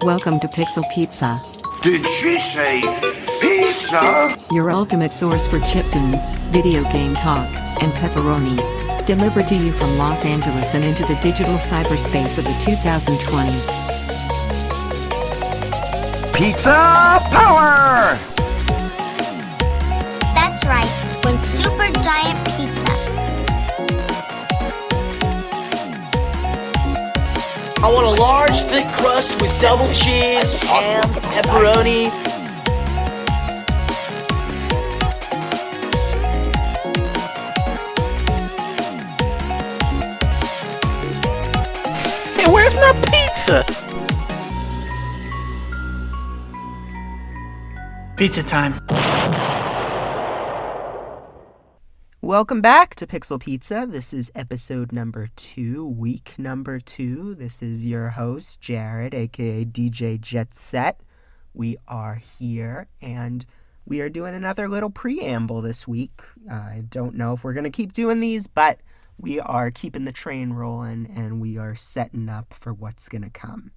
Welcome to Pixel Pizza, Did she say pizza? your ultimate source for chiptunes, video game talk, and pepperoni. Delivered to you from Los Angeles and into the digital cyberspace of the 2020s. Pizza power! That's right, when super giant pizza. I want a large, thick crust with double cheese, ham, pepperoni. Hey, where's my pizza? Pizza time. Welcome back to Pixel Pizza. This is episode number 2, week number 2. This is your host, Jared, aka DJ Jet Set. We are here, and we are doing another little preamble this week. I don't know if we're going to keep doing these, but we are keeping the train rolling, and we are setting up for what's going to come.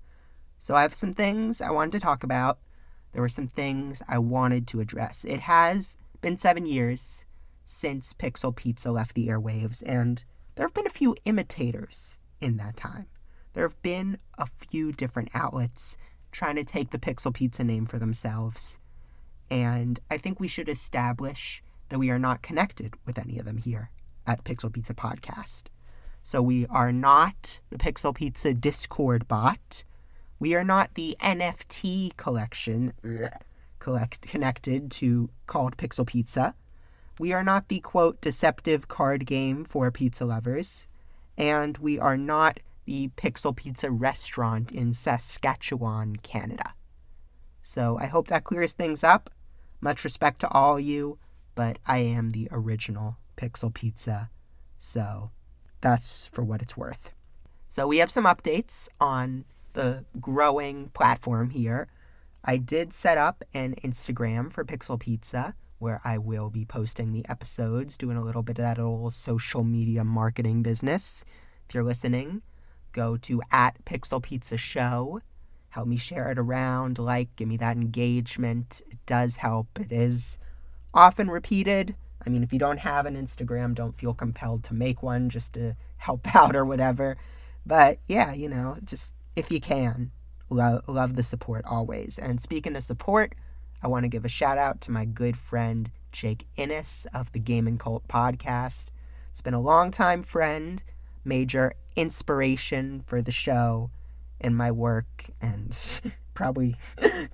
So I have some things I wanted to talk about. There were some things I wanted to address. It has been 7 years since Pixel Pizza left the airwaves, and there have been a few imitators in that time. There have been a few different outlets trying to take the Pixel Pizza name for themselves, and I think we should establish that we are not connected with any of them here at Pixel Pizza Podcast. So we are not the Pixel Pizza Discord bot. We are not the NFT collection connected to called Pixel Pizza. We are not the, quote, deceptive card game for pizza lovers. And we are not the Pixel Pizza restaurant in Saskatchewan, Canada. So I hope that clears things up. Much respect to all you, but I am the original Pixel Pizza. So that's for what it's worth. So we have some updates on the growing platform here. I did set up an Instagram for Pixel Pizza, where I will be posting the episodes, doing a little bit of that old social media marketing business. If you're listening, go to @PixelPizzaShow. Help me share it around, give me that engagement. It does help. It is often repeated. I mean, if you don't have an Instagram, don't feel compelled to make one just to help out or whatever. But yeah, just if you can, love the support always. And speaking of support, I want to give a shout out to my good friend Jake Innes of the Gaming Cult podcast. It's been a long-time friend, major inspiration for the show and my work, and probably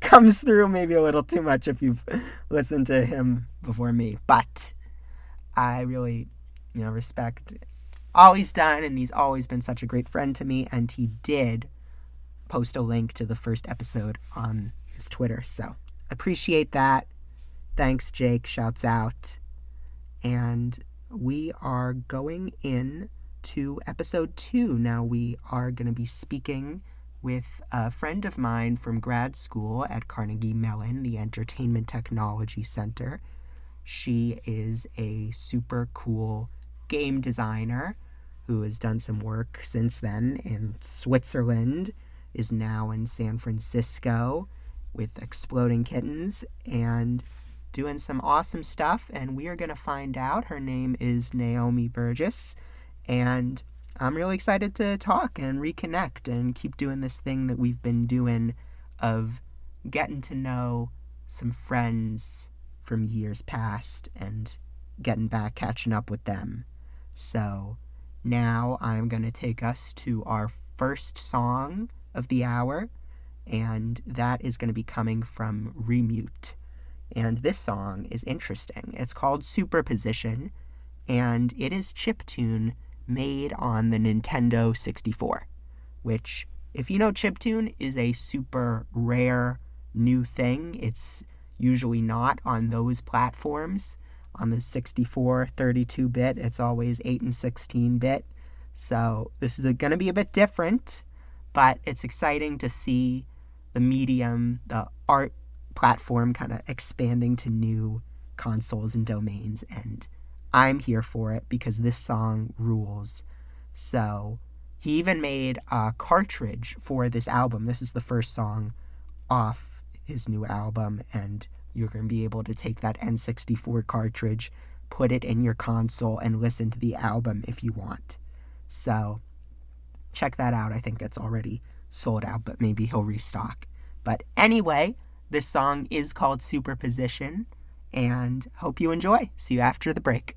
comes through maybe a little too much if you've listened to him before me. But I really, respect all he's done, and he's always been such a great friend to me, and he did post a link to the first episode on his Twitter, so appreciate that. Thanks, Jake. Shouts out. And we are going in to episode 2. Now we are going to be speaking with a friend of mine from grad school at Carnegie Mellon, the Entertainment Technology Center. She is a super cool game designer who has done some work since then in Switzerland, is now in San Francisco with Exploding Kittens, and doing some awesome stuff, and we are going to find out. Her name is Naomi Burgess, and I'm really excited to talk and reconnect and keep doing this thing that we've been doing of getting to know some friends from years past and getting back, catching up with them. So now I'm going to take us to our first song of the hour, and that is going to be coming from Remute. And this song is interesting. It's called Superposition, and it is chiptune made on the Nintendo 64, which, if you know, chiptune is a super rare new thing. It's usually not on those platforms. On the 64, 32-bit, it's always 8 and 16-bit. So this is going to be a bit different, but it's exciting to see the medium, the art platform kind of expanding to new consoles and domains, and I'm here for it because this song rules. So he even made a cartridge for this album. This is the first song off his new album, and you're going to be able to take that N64 cartridge, put it in your console, and listen to the album if you want. So check that out. I think it's already sold out, but maybe he'll restock. But anyway, this song is called Superposition, and hope you enjoy. See you after the break.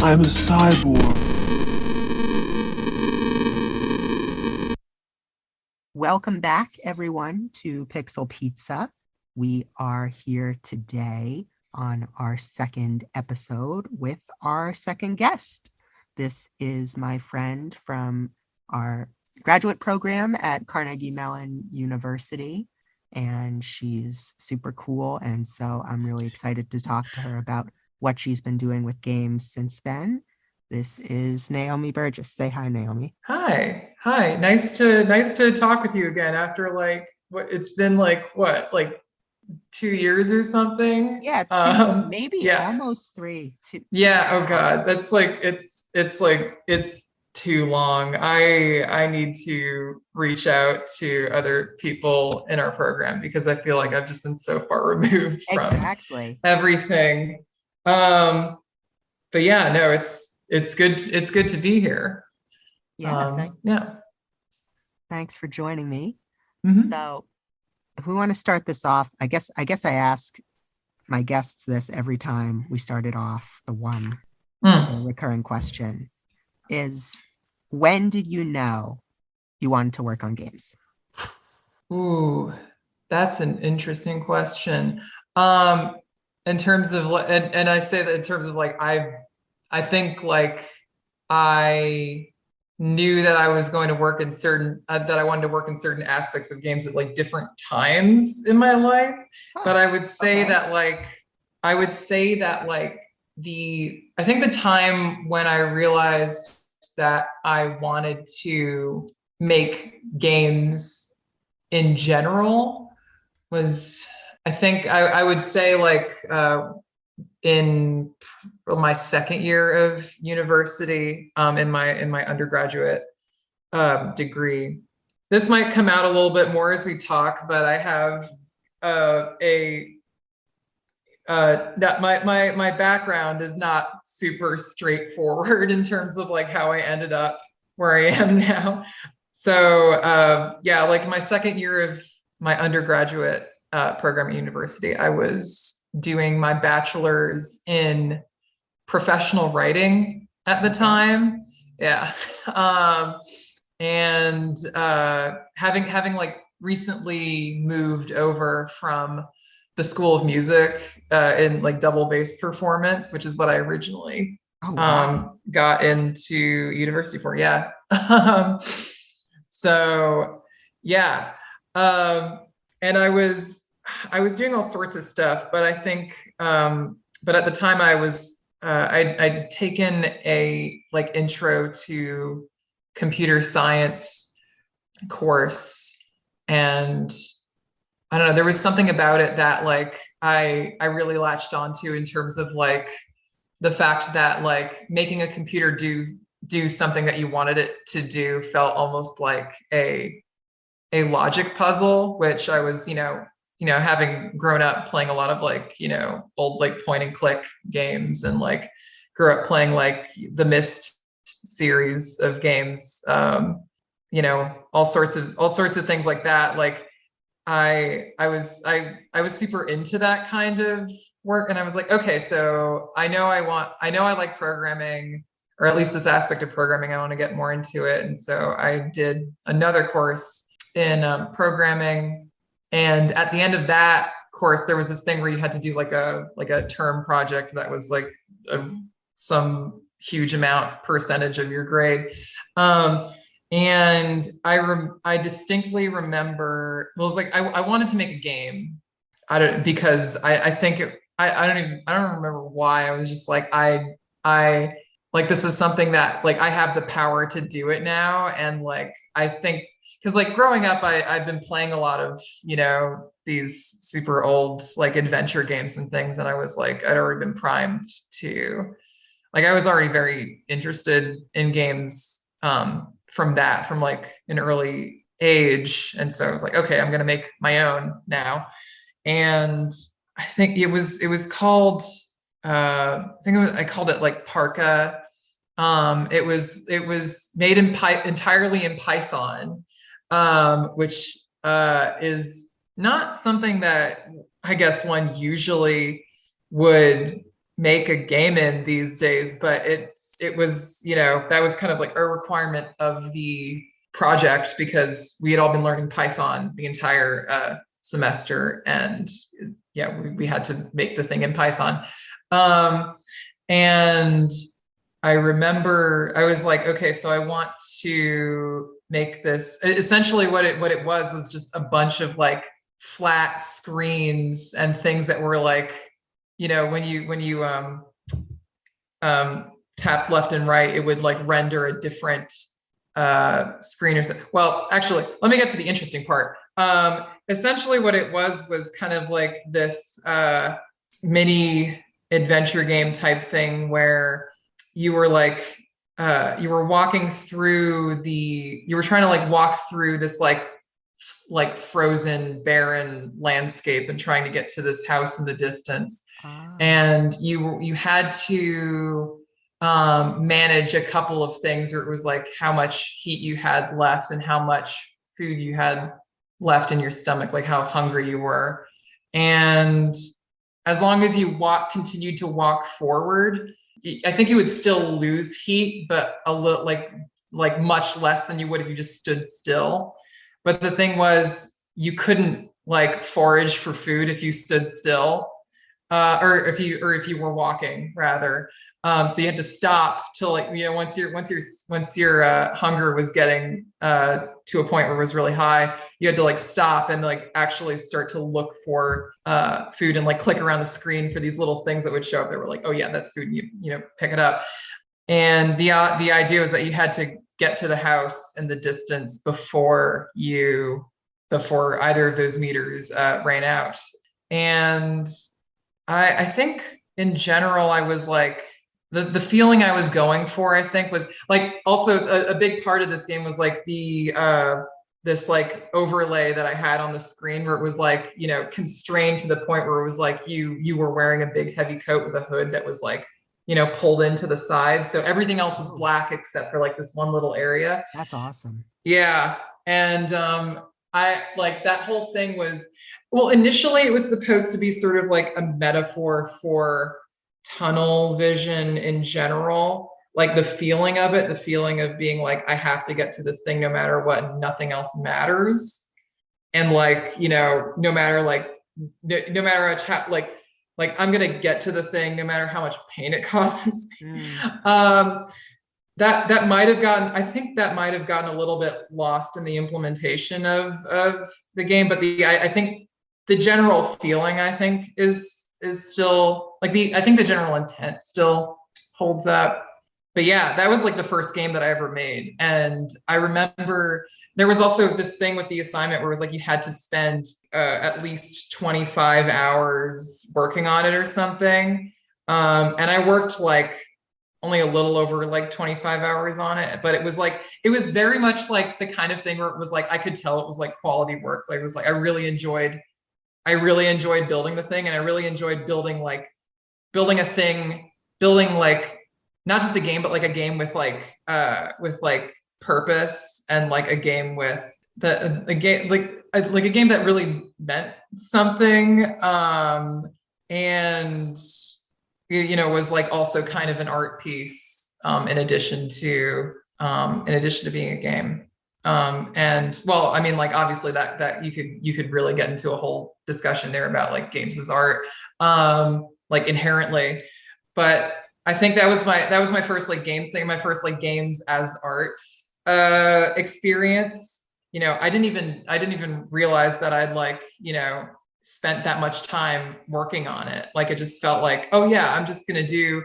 I'm a cyborg. Welcome back, everyone, to Pixel Pizza. We are here today on our second episode with our second guest. This is my friend from our graduate program at Carnegie Mellon University, and she's super cool. And so I'm really excited to talk to her about what she's been doing with games since then. This is Naomi Burgess. Say hi, Naomi. Hi. Nice to talk with you again after it's been 2 years or something. Yeah, almost 3. Yeah. Oh God, that's it's too long. I need to reach out to other people in our program because I feel like I've just been so far removed from everything. But yeah, no, it's good to be here. Thanks for joining me. Mm-hmm. So if we want to start this off, I guess I ask my guests this every time we started off. The one recurring question is, when did you know you wanted to work on games? Ooh, that's an interesting question. In terms of, and I say that in terms of I've I think like I knew that I was going to work in certain that I wanted to work in certain aspects of games at like different times in my life. But I would say that like I think the time when I realized that I wanted to make games in general was, I think I would say like in my second year of university, in my undergraduate degree. This might come out a little bit more as we talk, but I have my background is not super straightforward in terms of like how I ended up where I am now. So yeah, like my second year of my undergraduate program at university, I was doing my bachelor's in professional writing at the time. Yeah. And having like recently moved over from the School of Music in like double bass performance, which is what I originally got into university for. Yeah. So yeah. And I was doing all sorts of stuff, but I think, but at the time I'd taken a like intro to computer science course, and I don't know, there was something about it that like I really latched onto in terms of like the fact that like making a computer do something that you wanted it to do felt almost like a logic puzzle, which I was, having grown up playing a lot of like, old like point and click games, and like grew up playing like the Myst series of games, all sorts of things like that. Like I was super into that kind of work, and I was like, okay, so I know I like programming, or at least this aspect of programming. I want to get more into it. And so I did another course in programming. And at the end of that course, there was this thing where you had to do like a term project that was like some huge percentage of your grade. And I distinctly remember, well, it was like, I wanted to make a game. Because I think I don't remember why. I was just like, I like, this is something that like I have the power to do it now. And like, I think, because like growing up, I've been playing a lot of, these super old like adventure games and things. And I was like, I'd already been primed to, like, I was already very interested in games from like an early age. And so I was like, okay, I'm going to make my own now. And I think it was called, I called it like Parka. It was made entirely in Python, which is not something that I guess one usually would make a game in these days, but it was, that was kind of like a requirement of the project, because we had all been learning Python the entire semester, and yeah, we had to make the thing in Python. And I remember I was like, okay, so I want to make this. Essentially what it was just a bunch of like flat screens and things that were like, when you tap left and right, it would like render a different screen or something. Well, actually, let me get to the interesting part. Essentially what it was kind of like this mini adventure game type thing, where you were like, you were trying to like walk through this like frozen barren landscape and trying to get to this house in the distance. And you had to manage a couple of things, where it was like how much heat you had left and how much food you had left in your stomach, like how hungry you were. And as long as you continued to walk forward, I think you would still lose heat, but a little like much less than you would if you just stood still. But the thing was, you couldn't like forage for food if you stood still. or if you were walking rather. So you had to stop till like, once your hunger was getting to a point where it was really high, you had to like stop and like actually start to look for food and like click around the screen for these little things that would show up that were like, oh yeah, that's food, and you pick it up. And the idea was that you had to get to the house in the distance before either of those meters ran out. And I think in general, I was like, the feeling I was going for, I think, was like also a big part of this game was like this like overlay that I had on the screen where it was like, constrained to the point where it was like you were wearing a big heavy coat with a hood that was like, pulled into the side. So everything else is black except for like this one little area. That's awesome. Yeah. And I like that whole thing was, well, initially it was supposed to be sort of like a metaphor for tunnel vision in general, like the feeling of being like, I have to get to this thing no matter what, and nothing else matters. And like, no matter like I'm going to get to the thing no matter how much pain it causes. That might have gotten a little bit lost in the implementation of the game, but I think the general feeling is still like I think the general intent still holds up. But yeah, that was like the first game that I ever made. And I remember there was also this thing with the assignment where it was like you had to spend at least 25 hours working on it or something. And I worked like only a little over like 25 hours on it, but it was very much like the kind of thing where it was like I could tell it was like quality work. Like it was like I really enjoyed building the thing, and I really enjoyed building like not just a game, but like a game with like purpose, and like a game with a game that really meant something, and was like also kind of an art piece in addition to being a game. And well, I mean, like obviously that you could really get into a whole discussion there about like games as art, like inherently. But I think that was my first like games thing, my first like games as art experience. I didn't even realize that I'd like, spent that much time working on it. Like it just felt like, oh yeah, I'm just gonna do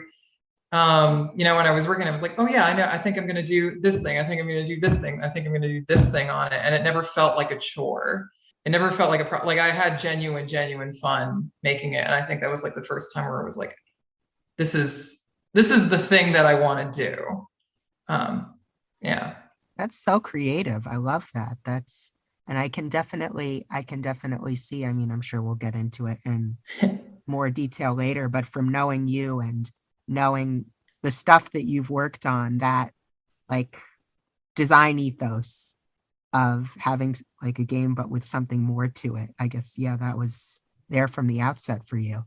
when I was working, I was like, oh yeah, I know, I think I'm gonna do this thing. I think I'm gonna do this thing. I think I'm gonna do this thing on it. And it never felt like a chore. It never felt like like I had genuine fun making it. And I think that was like the first time where it was like, this is the thing that I want to do. Yeah. That's so creative. I love that. And I can definitely see, I mean, I'm sure we'll get into it in more detail later, but from knowing you and knowing the stuff that you've worked on, that like design ethos of having like a game, but with something more to it, I guess, yeah, that was there from the outset for you.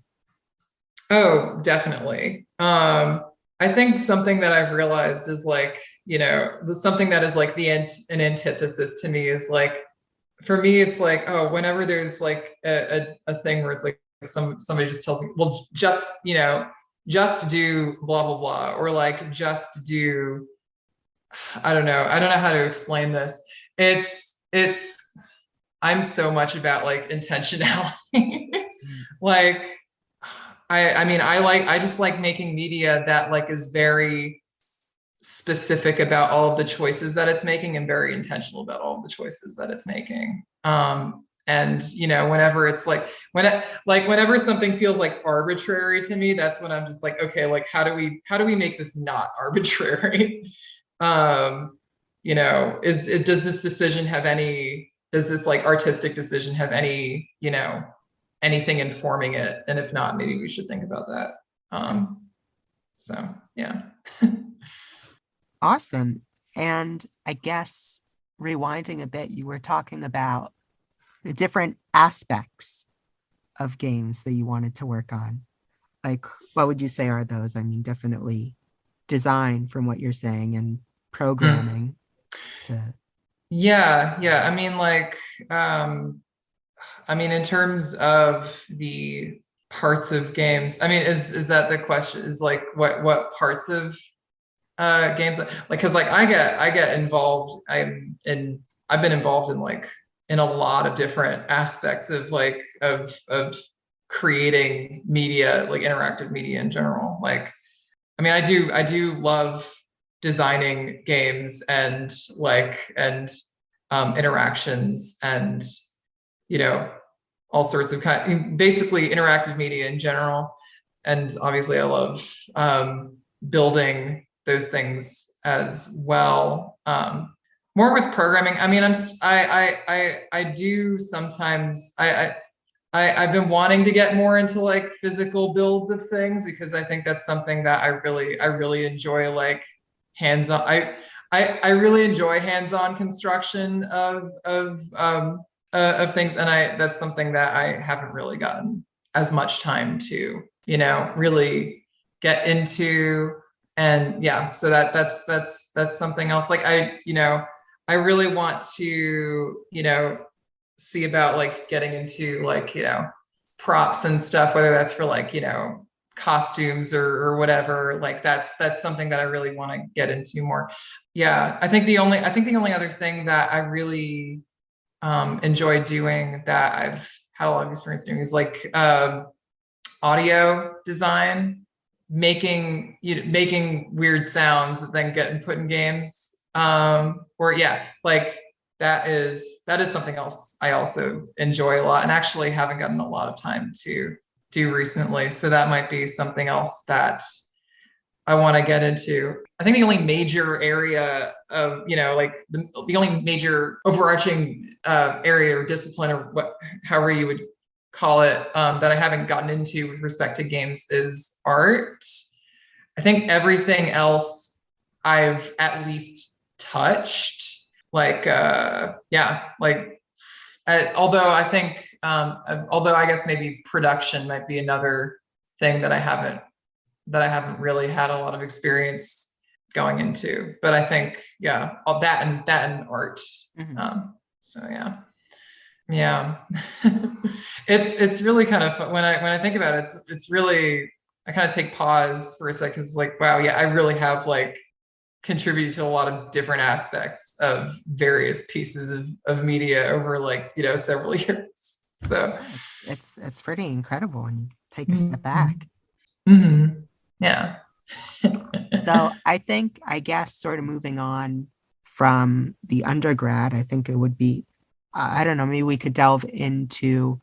Oh, definitely. I think something that I've realized is like, something that is like an antithesis to me is like, for me, it's like, oh, whenever there's like a thing where it's like somebody just tells me, well, just do blah, blah, blah, or like, just do, I don't know how to explain this. I'm so much about like intentionality. Like, I just like making media that like is very specific about all of the choices that it's making and very intentional about all of the choices that it's making. And whenever it's like whenever something feels like arbitrary to me, that's when I'm just like, okay, like how do we make this not arbitrary? Does this like artistic decision have any, anything informing it? And if not, maybe we should think about that. So yeah. Awesome. And I guess rewinding a bit, you were talking about the different aspects of games that you wanted to work on. Like, what would you say are those? I mean, definitely design from what you're saying, and programming. Yeah. I mean, like, in terms of the parts of games? I mean, is that the question? Is like what parts of games, like, because like I get involved. I've been involved in like in a lot of different aspects of like of creating media, like interactive media in general. Like, I mean, I do love designing games and interactions and, you know, all sorts of basically interactive media in general. And obviously I love building those things as well. More with programming. I mean, I do sometimes, I've been wanting to get more into like physical builds of things, because I think that's something that I really enjoy, like hands-on. I really enjoy hands-on construction of things, and that's something that I haven't really gotten as much time to, you know, really get into. And yeah, so that's something else. Like I really want to, you know, see about like getting into like, you know, props and stuff, whether that's for like, you know, costumes or whatever. Like that's something that I really want to get into more. Yeah, I think the only other thing that I really enjoy doing, that I've had a lot of experience doing, is like audio design, making weird sounds that then get put in games. Or yeah, like that is something else I also enjoy a lot, and actually haven't gotten a lot of time to do recently. So that might be something else that I want to get into. I think the only major area of, you know, like the only major overarching area or discipline, or however you would call it, that I haven't gotten into with respect to games is art. I think everything else I've at least touched. Like, yeah, like, although I think, although I guess maybe production might be another thing that I haven't really had a lot of experience going into. But I think, yeah, all that and art. Mm-hmm. So yeah. It's really kind of fun. When I think about it, it's really, I kind of take pause for a second, because it's like, wow, yeah, I really have like contributed to a lot of different aspects of various pieces of media over like, you know, several years. So it's pretty incredible when you take a step back. Mm-hmm. Yeah. So I guess sort of moving on from the undergrad, I think it would be, I don't know, maybe we could delve into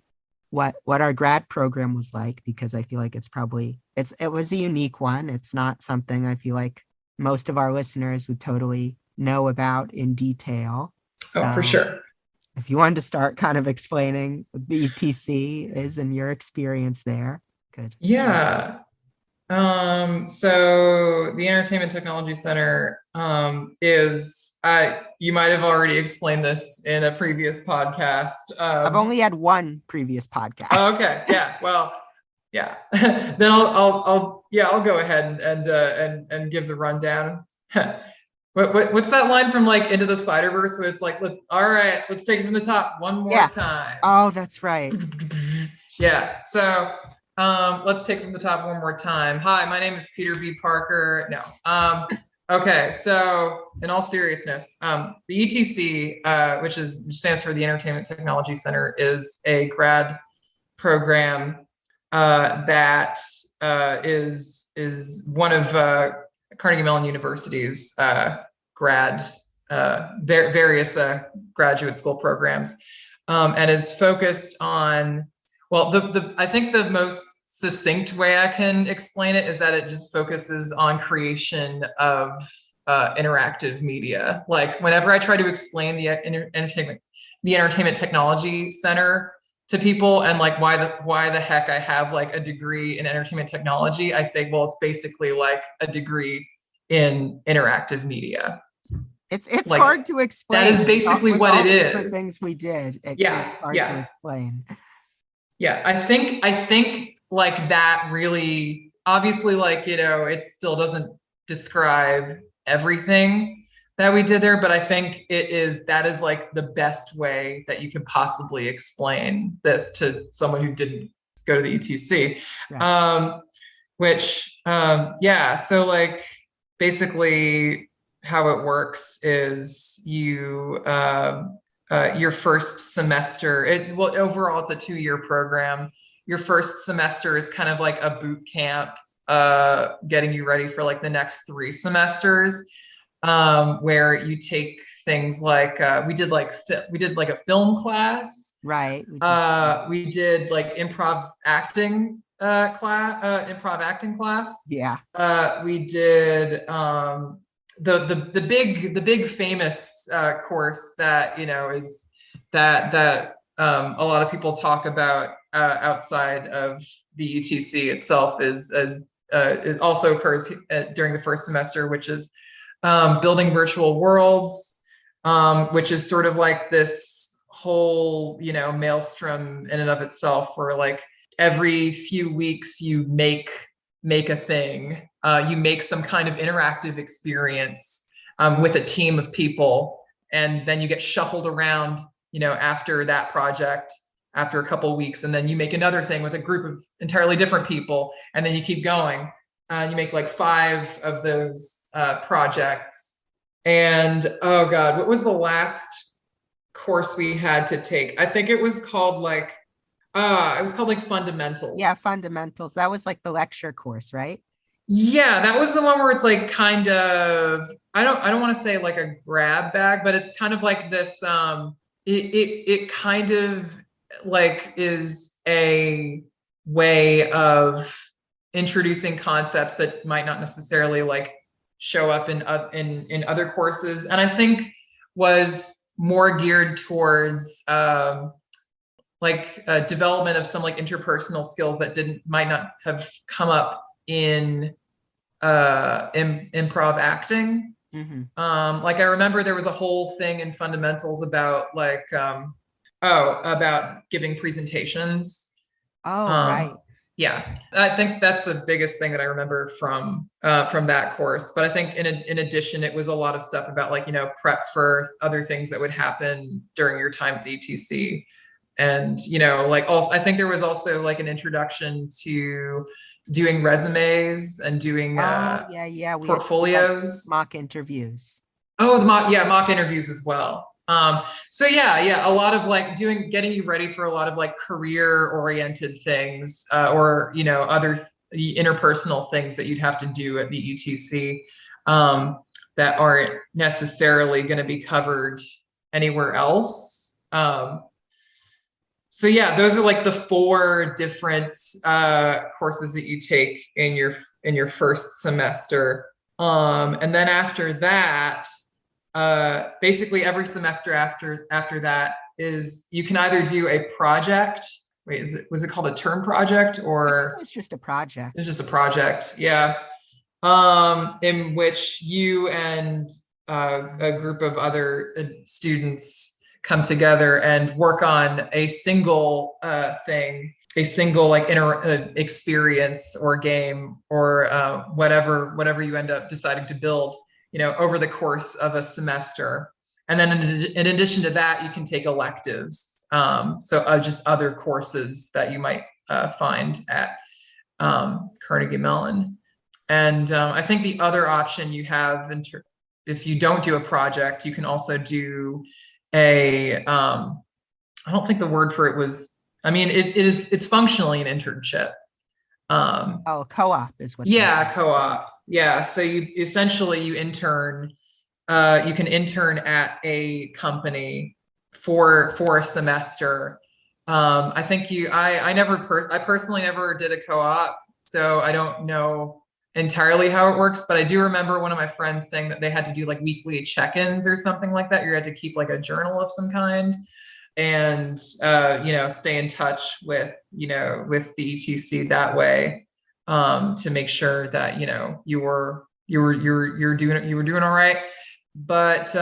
what our grad program was like, because I feel like it was a unique one. It's not something I feel like most of our listeners would totally know about in detail. So oh, for sure. If you wanted to start kind of explaining what the ETC is and your experience there, good. Yeah. So the Entertainment Technology Center is, you might have already explained this in a previous podcast. I've only had one previous podcast. Oh, okay. Yeah. Well, yeah. Then I'll go ahead and give the rundown. What's that line from like Into the Spider-Verse where it's like, all right, let's take it from the top one more time. Oh, that's right. Yeah. So let's take it from the top one more time. Hi, my name is Peter B. Parker. No. Okay. So in all seriousness, the ETC, which stands for the Entertainment Technology Center, is a grad program that is one of Carnegie Mellon University's various graduate school programs, and is focused on, well, I think the most succinct way I can explain it is that it just focuses on creation of interactive media. Like whenever I try to explain the Entertainment Technology Center to people, and like why the heck I have like a degree in entertainment technology, I say, well, it's basically like a degree in interactive media. It's like, hard to explain. That is basically what it is. Different things we did. It's hard to explain. Yeah, I think like that really, obviously, like, you know, it still doesn't describe everything that we did there, but I think that is like the best way that you could possibly explain this to someone who didn't go to the ETC. Right. So like basically how it works is you your first semester, overall it's a 2-year program. Your first semester is kind of like a boot camp, getting you ready for like the next 3 semesters, where you take things like we did like a film class, right? We did like improv acting class. Yeah. We did the big famous course that is that a lot of people talk about outside of the ETC itself is it also occurs during the first semester, which is building virtual worlds, which is sort of like this whole maelstrom in and of itself, where like every few weeks you make a thing, you make some kind of interactive experience with a team of people, and then you get shuffled around after that project after a couple of weeks, and then you make another thing with a group of entirely different people, and then you keep going. You make like 5 of those projects. And oh God, what was the last course we had to take? I think it was called like Fundamentals. Yeah, Fundamentals. That was like the lecture course, right? Yeah, that was the one where it's like kind of, I don't want to say like a grab bag, but it's kind of like this it kind of like is a way of introducing concepts that might not necessarily like show up in other courses, and I think was more geared towards development of some like interpersonal skills that might not have come up in improv acting. Mm-hmm. Like I remember there was a whole thing in Fundamentals about like about giving presentations. Right. Yeah, I think that's the biggest thing that I remember from that course. But I think in addition, it was a lot of stuff about like prep for other things that would happen during your time at the ETC. And like also, I think there was also like an introduction to doing resumes and doing portfolios, mock interviews. Oh, mock interviews as well. So yeah, a lot of like getting you ready for a lot of like career oriented things, or other interpersonal things that you'd have to do at the ETC, that aren't necessarily going to be covered anywhere else. So yeah, those are like the 4 different courses that you take in your first semester. And then after that, basically every semester after that is you can either do a project. Wait, was it called a term project, or it was just a project? It's just a project, yeah. In which you and a group of other students come together and work on a single thing, a single like experience or game, or whatever you end up deciding to build, over the course of a semester. And then in addition to that, you can take electives. So just other courses that you might find at Carnegie Mellon. And I think the other option you have, if you don't do a project, you can also do I don't think the word for it was, it's functionally an internship. Co-op is what. Yeah, co-op. Yeah. So you intern, you can intern at a company for a semester. I think I personally never did a co-op, so I don't know entirely how it works, but I do remember one of my friends saying that they had to do like weekly check-ins or something like that. You had to keep like a journal of some kind, and stay in touch with with the ETC that way, to make sure that you were doing all right. But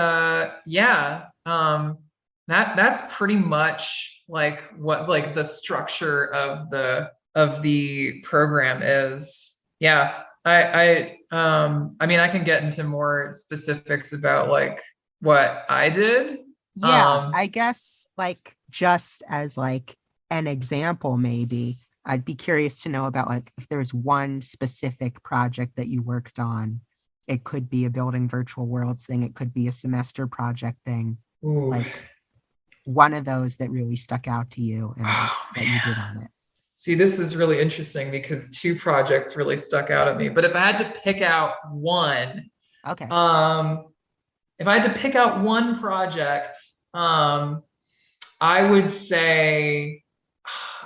that's pretty much like what like the structure of the program is. Yeah. I can get into more specifics about like what I did. Yeah, I guess like just as like an example, maybe I'd be curious to know about like if there's one specific project that you worked on. It could be a building virtual worlds thing. It could be a semester project thing. Ooh. Like one of those that really stuck out to you and that you did on it. See, this is really interesting because two projects really stuck out at me. But if I had to pick out one, okay. If I had to pick out one project, I would say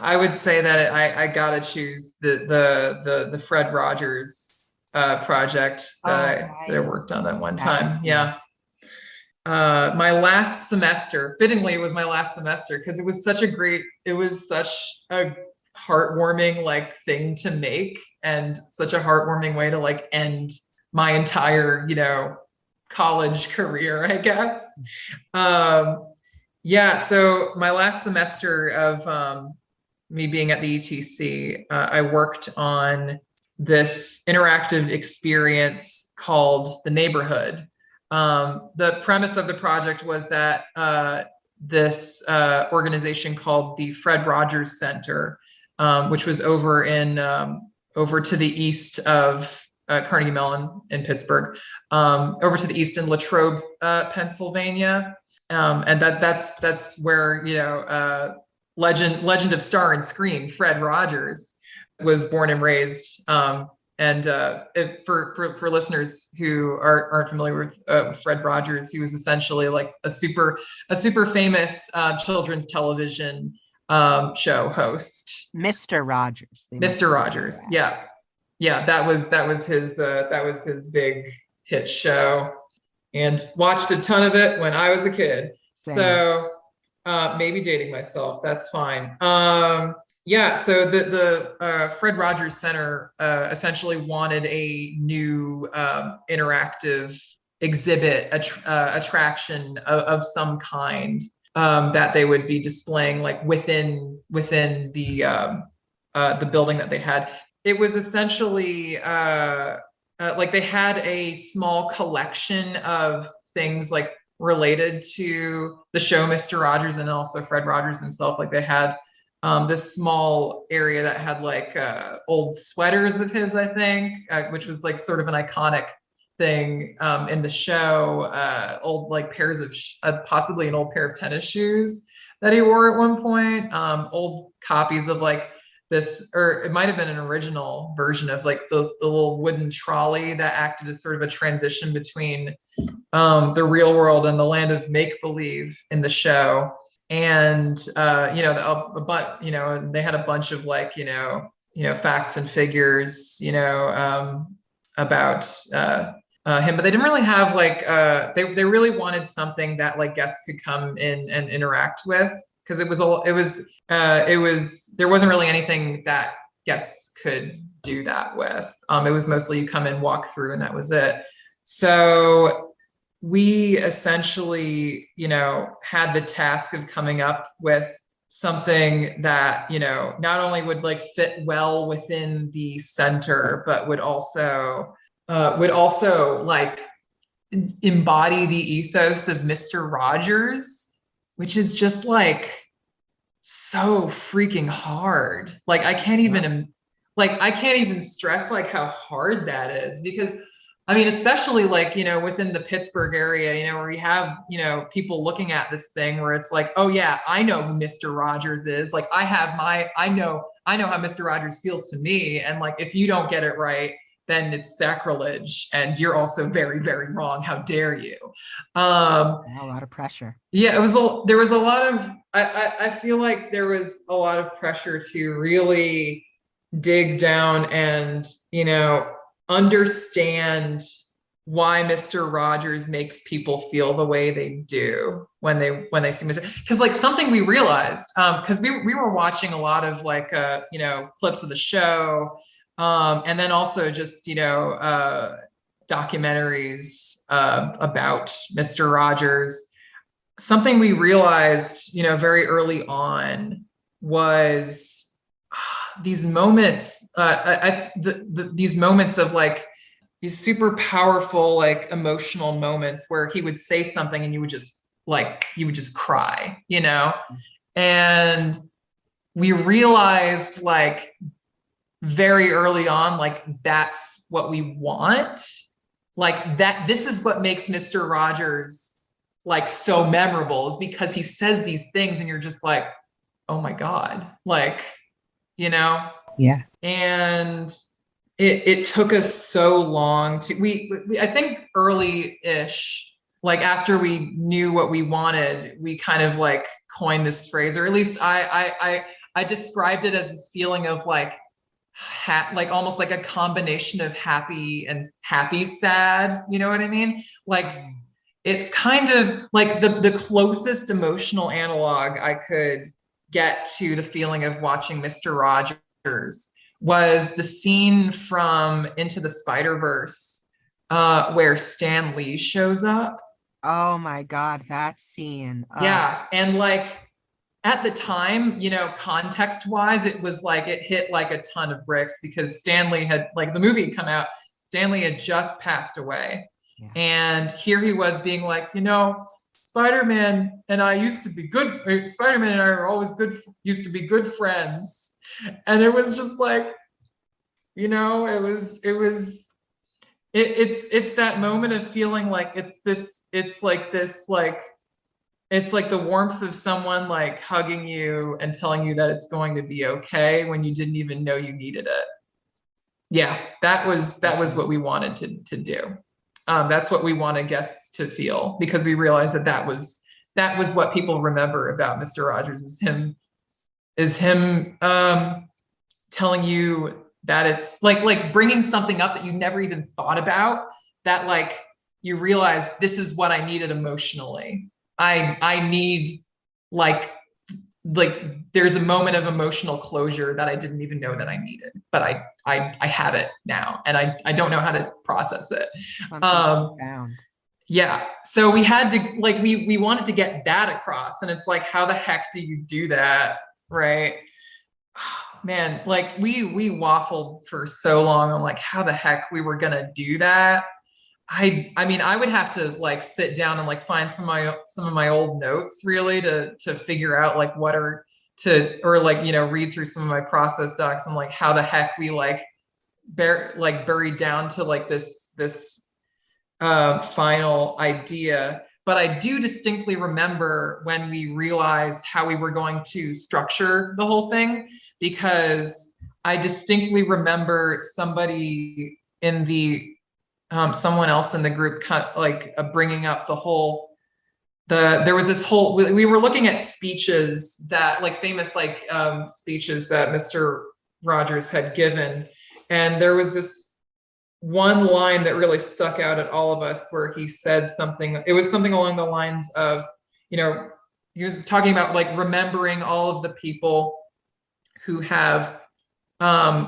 that I gotta choose the Fred Rogers project that I worked on at one time. Yeah. My last semester, fittingly, it was my last semester because it was such a heartwarming like thing to make and such a heartwarming way to like end my entire, college career, I guess. Yeah. So my last semester of me being at the ETC, I worked on this interactive experience called The Neighborhood. The premise of the project was that this organization called the Fred Rogers Center, which was over to the east of Carnegie Mellon in Pittsburgh, over to the east in Latrobe, Pennsylvania, and that's where legend of Star and Scream, Fred Rogers, was born and raised. And for listeners who aren't familiar with Fred Rogers, he was essentially like a super famous children's television show host. Mr. Rogers. Mr. Rogers. Yeah. That was his big hit show, and watched a ton of it when I was a kid. Same. So maybe dating myself. That's fine. Yeah, so the Fred Rogers Center essentially wanted a new interactive exhibit attraction of some kind that they would be displaying like within the building that they had. It was essentially like they had a small collection of things like related to the show Mr. Rogers and also Fred Rogers himself. Like they had this small area that had like old sweaters of his, I think, which was like sort of an iconic thing in the show. Old like pairs of possibly an old pair of tennis shoes that he wore at one point. Old copies of like this, or it might have been an original version of like the little wooden trolley that acted as sort of a transition between the real world and the land of make-believe in the show. And they had a bunch of like facts and figures about him, but they didn't really have like they really wanted something that like guests could come in and interact with, because there wasn't really anything that guests could do that with. It was mostly you come in, walk through, and that was it. So we essentially, had the task of coming up with something that, not only would like fit well within the center, but would also like embody the ethos of Mr. Rogers, which is just like so freaking hard. Like I can't even stress like how hard that is, because I mean, especially like, within the Pittsburgh area, where you have, people looking at this thing where it's like, oh yeah, I know who Mr. Rogers is. Like I know how Mr. Rogers feels to me. And like, if you don't get it right, then it's sacrilege. And you're also very, very wrong. How dare you? A lot of pressure. Yeah, there was a lot of, I feel like there was a lot of pressure to really dig down and, understand why Mr. Rogers makes people feel the way they do when they see Mr. Because like something we realized, because we were watching a lot of like clips of the show, and then also just documentaries about Mr. Rogers. Something we realized very early on was these moments, these moments of like these super powerful, like emotional moments where he would say something and you would just cry, and we realized like very early on, like that's what we want. Like that, this is what makes Mr. Rogers like so memorable, is because he says these things and you're just like, oh my God, like, you know? Yeah. And it took us so long to, we I think early-ish, like after we knew what we wanted, we kind of like coined this phrase, or at least I described it as this feeling of like, like almost like a combination of happy and sad, you know what I mean? Like, it's kind of like the closest emotional analog I could get to the feeling of watching Mr. Rogers was the scene from Into the Spider-Verse, where Stan Lee shows up. Oh my God, that scene. Yeah, and like at the time, you know, context wise, it was like it hit like a ton of bricks, because Stan Lee had, like, the movie had come out, Stan Lee had just passed away. Yeah. And here he was being like, you know, Spider-Man and I used to be good. Spider-Man and I are always used to be good friends. And it was just like, you know, it's that moment of feeling like it's like the warmth of someone like hugging you and telling you that it's going to be okay when you didn't even know you needed it. Yeah, that was what we wanted to do. That's what we wanted guests to feel, because we realized that was what people remember about Mr. Rogers, is him telling you that it's like bringing something up that you never even thought about, that like you realize this is what I needed emotionally. I need like there's a moment of emotional closure that I didn't even know that I needed, but I have it now, and I don't know how to process it. Yeah, so we had to, like, we wanted to get that across, and it's like, how the heck do you do that, right? Man, like we waffled for so long on like how the heck we were gonna do that. I mean, I would have to like sit down and like find some of my old notes really to figure out like or like, you know, read through some of my process docs and like how the heck we like buried down to like this final idea. But I do distinctly remember when we realized how we were going to structure the whole thing, because I distinctly remember somebody in someone else in the group bringing up there was this whole, we were looking at speeches that like famous speeches that Mr. Rogers had given. And there was this one line that really stuck out at all of us, where he said something, it was something along the lines of, you know, he was talking about like remembering all of the people who have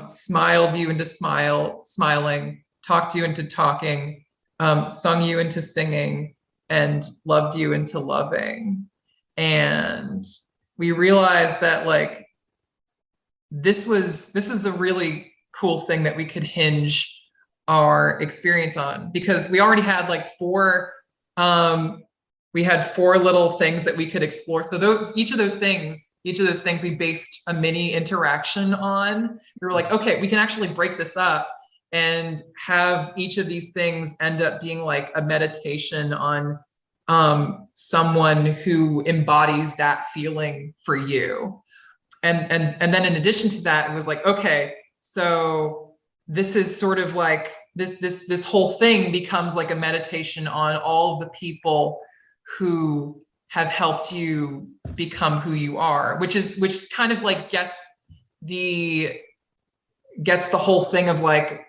smiled you into smiling, talked you into talking, sung you into singing, and loved you into loving. And we realized that like this is a really cool thing that we could hinge our experience on, because we already had like four little things that we could explore. So each of those things we based a mini interaction on. We were like, okay, we can actually break this up and have each of these things end up being like a meditation on someone who embodies that feeling for you. And then in addition to that, it was like, okay, so this is sort of like this whole thing becomes like a meditation on all of the people who have helped you become who you are, which kind of like gets the whole thing of like,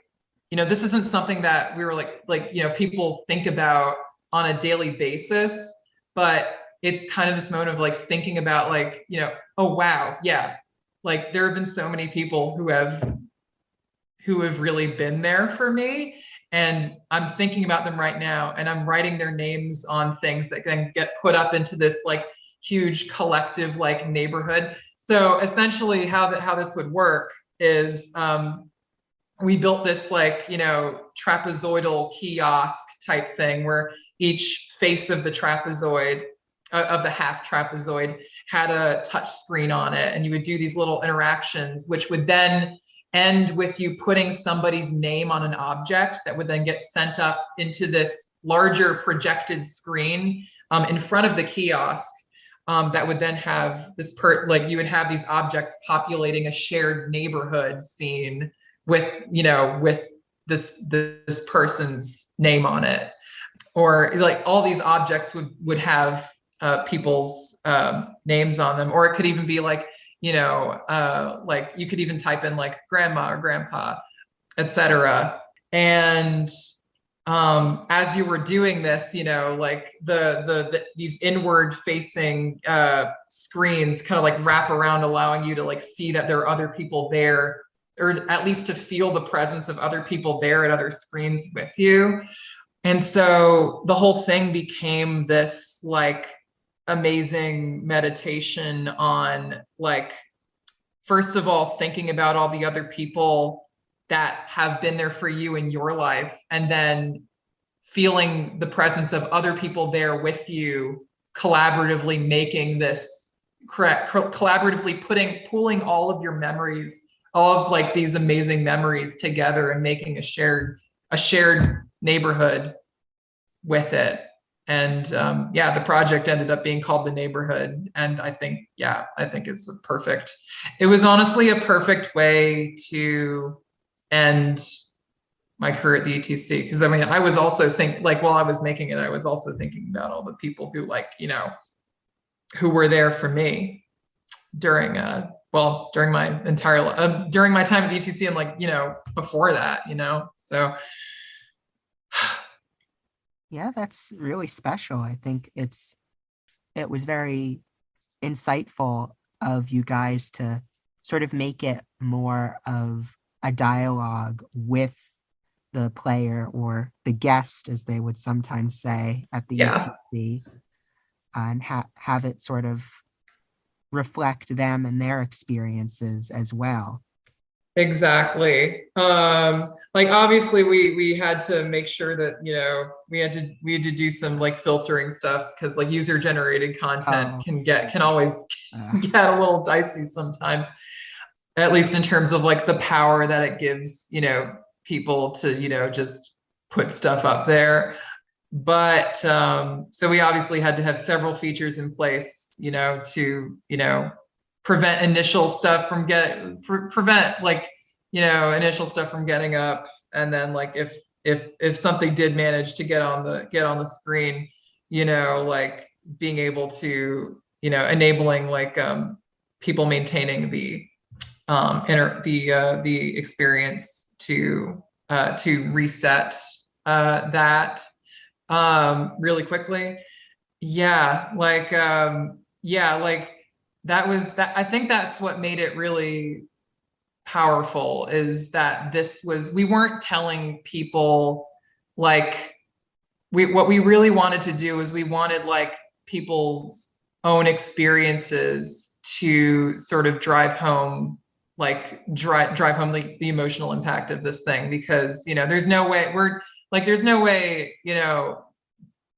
you know, this isn't something that we were like, you know, people think about on a daily basis, but it's kind of this moment of like thinking about like, you know, oh wow, yeah, like there have been so many people who have really been there for me, and I'm thinking about them right now, and I'm writing their names on things that can get put up into this like huge collective like neighborhood. So essentially how this would work is we built this like, you know, trapezoidal kiosk type thing, where each face of the trapezoid, of the half trapezoid, had a touch screen on it, and you would do these little interactions, which would then end with you putting somebody's name on an object that would then get sent up into this larger projected screen in front of the kiosk. That would then have this you would have these objects populating a shared neighborhood scene with this person's name on it, or like all these objects would have people's names on them, or it could even be like, like you could even type in like grandma or grandpa, etc. And as you were doing this, like these inward facing screens kind of like wrap around, allowing you to like see that there are other people there, or at least to feel the presence of other people there at other screens with you. And so the whole thing became this like amazing meditation on, like, first of all, thinking about all the other people that have been there for you in your life, and then feeling the presence of other people there with you, collaboratively making this collaboratively pooling all of your memories, all of like these amazing memories together, and making a shared neighborhood with it. And the project ended up being called The Neighborhood. And I think it's it was honestly a perfect way to end my career at the ETC. Because I mean, I was also while I was making it, I was also thinking about all the people who who were there for me during my entire during my time at the ETC, and before that, so. Yeah, that's really special. I think it was very insightful of you guys to sort of make it more of a dialogue with the player, or the guest, as they would sometimes say at the ETC, and have it sort of reflect them and their experiences as well. Exactly. Obviously we had to make sure that, we had to do some like filtering stuff, because like user generated content can always get a little dicey sometimes, at least in terms of like the power that it gives, people to, just put stuff up there. But so we obviously had to have several features in place, to, prevent initial stuff from initial stuff from getting up. And then like if something did manage to get on the screen, like being able to, enabling like people maintaining the experience to reset that really quickly. That was that. I think that's what made it really powerful, is that we weren't telling people what we really wanted to do is we wanted like people's own experiences to sort of drive home the emotional impact of this thing, because there's no way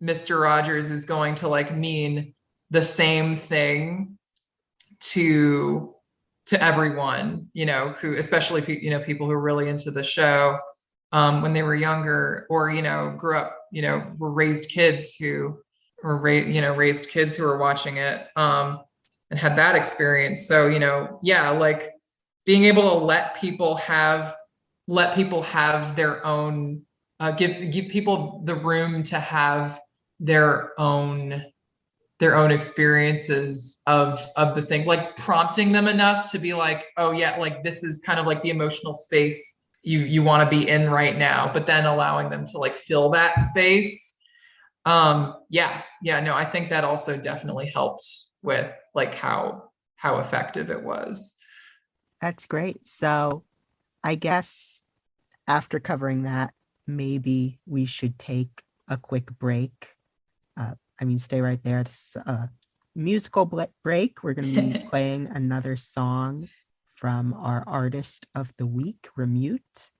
Mr. Rogers is going to like mean the same thing to everyone, who, especially people who are really into the show when they were younger, or grew up, were raised kids who were watching it and had that experience. So like being able to let people have their own, give people the room to have their own experiences of the thing, like prompting them enough to be like, oh yeah, like this is kind of like the emotional space you want to be in right now, but then allowing them to like fill that space. I think that also definitely helped with like how effective it was. That's great. So I guess after covering that, maybe we should take a quick break. Stay right there. This is a musical break. We're going to be playing another song from our artist of the week, Remute.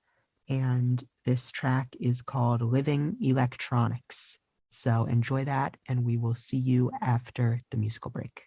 And this track is called Living Electronics. So enjoy that, and we will see you after the musical break.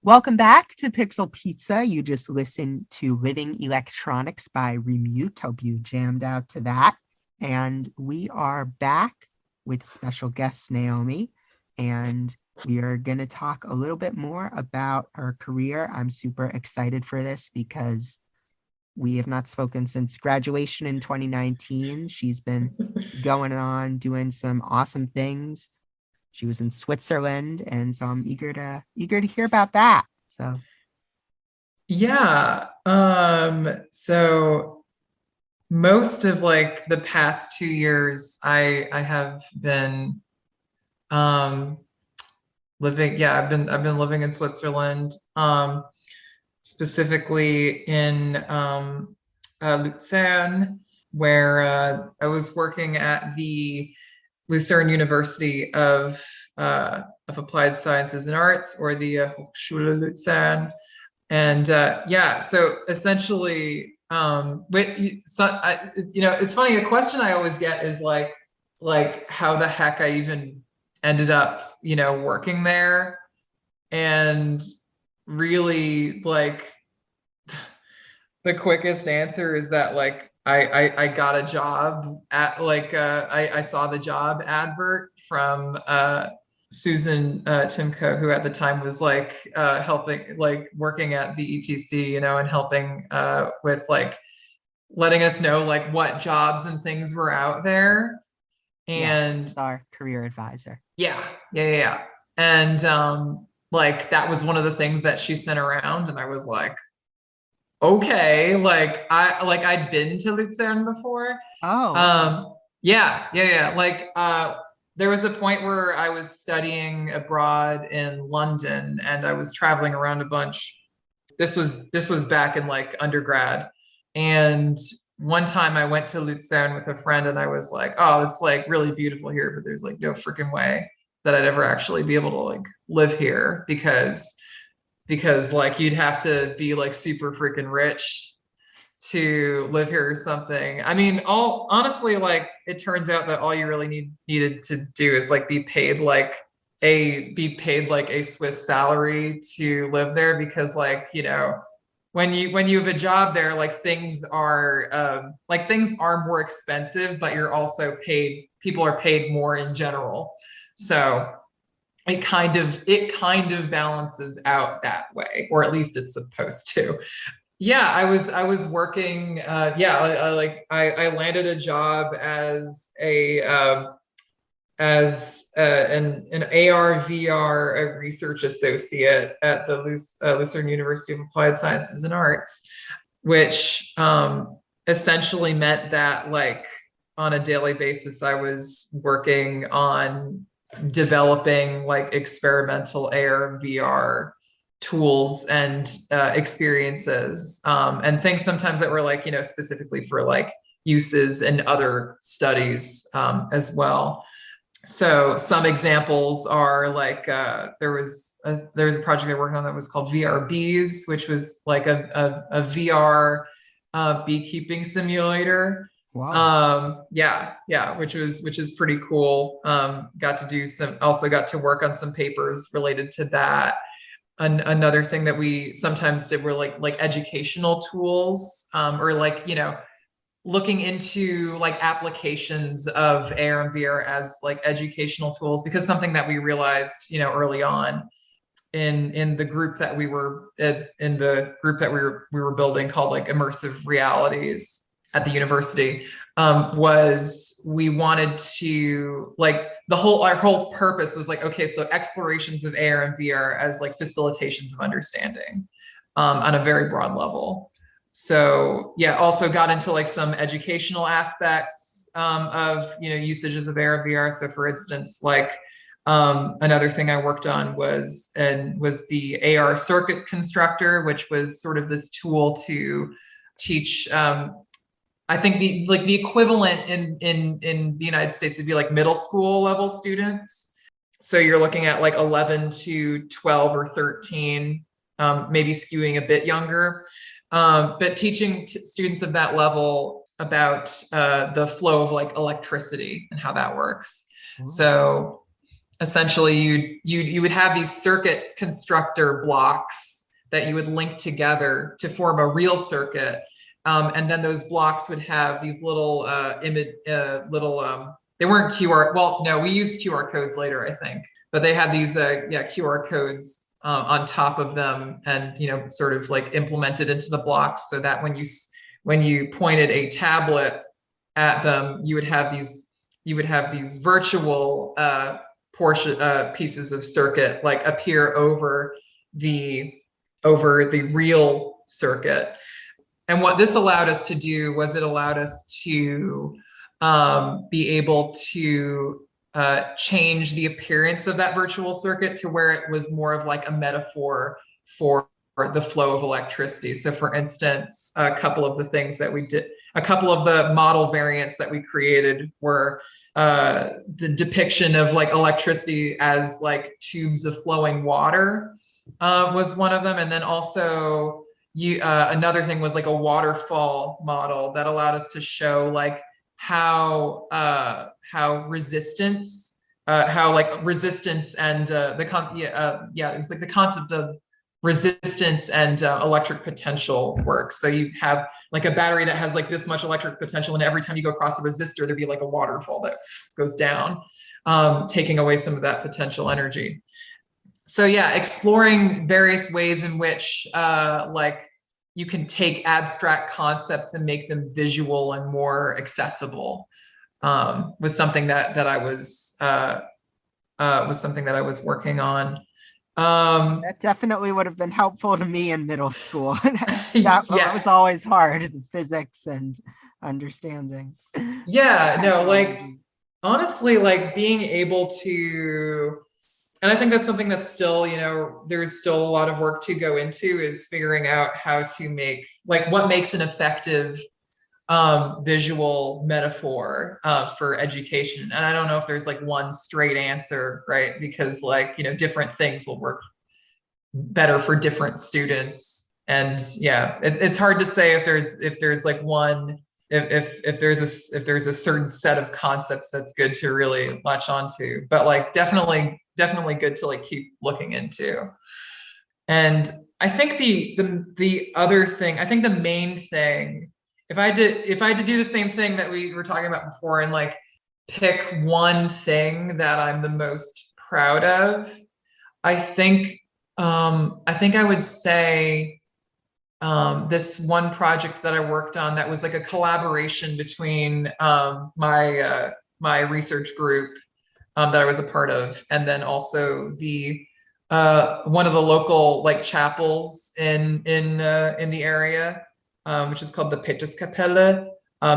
Welcome back to Pixel Pizza. You just listened to Living Electronics by Remute. Hope you jammed out to that. And we are back with special guest Naomi, and we are going to talk a little bit more about her career. I'm super excited for this because we have not spoken since graduation in 2019. She's been going on doing some awesome things. She was in Switzerland, and so I'm eager to hear about that. So, yeah. So most of like the past 2 years, I have been living. Yeah, I've been living in Switzerland, specifically in Lucerne, where I was working at the Lucerne University of Applied Sciences and Arts, or the Hochschule Luzern. And yeah, so essentially, it's funny, a question I always get is like how the heck I even ended up, working there. And really, like, the quickest answer is that, like, I got a job at, like, I saw the job advert from Susan Timko, who at the time was like helping, like working at the ETC, and helping with like letting us know like what jobs and things were out there. And our career advisor. Yeah. And like that was one of the things that she sent around, and I was like, okay, like I'd been to Lucerne before. Oh. Yeah. Like there was a point where I was studying abroad in London, and I was traveling around a bunch. This was back in like undergrad. And one time I went to Lucerne with a friend, and I was like, oh, it's like really beautiful here, but there's like no freaking way that I'd ever actually be able to like live here, because like you'd have to be like super freaking rich to live here or something. I mean, honestly, like it turns out that all you really needed to do is like be paid like a Swiss salary to live there, because like, when you have a job there, like things are more expensive, but you're also people are paid more in general. So it kind of balances out that way, or at least it's supposed to. Yeah, I was working. I landed a job as an AR VR research associate at the Lucerne University of Applied Sciences and Arts, which essentially meant that like on a daily basis I was working on developing like experimental AR and VR tools and experiences, and things sometimes that were like, specifically for like uses in other studies as well. So some examples are like there was a project I worked on that was called VR Bees, which was like a VR beekeeping simulator. Wow. Which is pretty cool. Got to work on some papers related to that. Another thing that we sometimes did were like educational tools, or like, looking into like applications of AR and VR as like educational tools, because something that we realized, early on in the group that we were we were building, called like immersive realities at the university, was we wanted to like our whole purpose was like, okay, so explorations of AR and VR as like facilitations of understanding on a very broad level. So yeah, also got into like some educational aspects of usages of AR VR. So for instance, like another thing I worked on was the AR circuit constructor, which was sort of this tool to teach. I think the equivalent in the United States would be like middle school level students. So you're looking at like 11 to 12 or 13, maybe skewing a bit younger, but teaching students of that level about the flow of like electricity and how that works. Mm-hmm. So essentially you would have these circuit constructor blocks that you would link together to form a real circuit. And then those blocks would have these little they weren't QR. Well, no, we used QR codes later, I think, but they had these QR codes on top of them, and sort of like implemented into the blocks, so that when you pointed a tablet at them, you would have these virtual pieces of circuit like appear over the real circuit. And what this allowed us to do was it allowed us to be able to change the appearance of that virtual circuit to where it was more of like a metaphor for the flow of electricity. So for instance, a couple of the things that we did, a couple of the model variants that we created were the depiction of like electricity as like tubes of flowing water was one of them. And then also another thing was like a waterfall model that allowed us to show like how resistance and it was like the concept of resistance and electric potential works. So you have like a battery that has like this much electric potential, and every time you go across a resistor, there'd be like a waterfall that goes down, taking away some of that potential energy. So yeah, exploring various ways in which like you can take abstract concepts and make them visual and more accessible was something that I was working on. That definitely would have been helpful to me in middle school. that was always hard, physics and understanding. Yeah, no, like honestly, like being able to, and I think that's something that's still, there's still a lot of work to go into, is figuring out how to make, like, what makes an effective visual metaphor for education. And I don't know if there's like one straight answer, right? Because like, different things will work better for different students. And yeah, it's hard to say if there's like one, if there's a certain set of concepts that's good to really latch onto, but like definitely good to like keep looking into. And I think the other thing, I think the main thing, if I had to do the same thing that we were talking about before and like pick one thing that I'm the most proud of, I think I would say this one project that I worked on that was like a collaboration between my research group that I was a part of, and then also the one of the local like chapels in the area, which is called the Peterskapelle.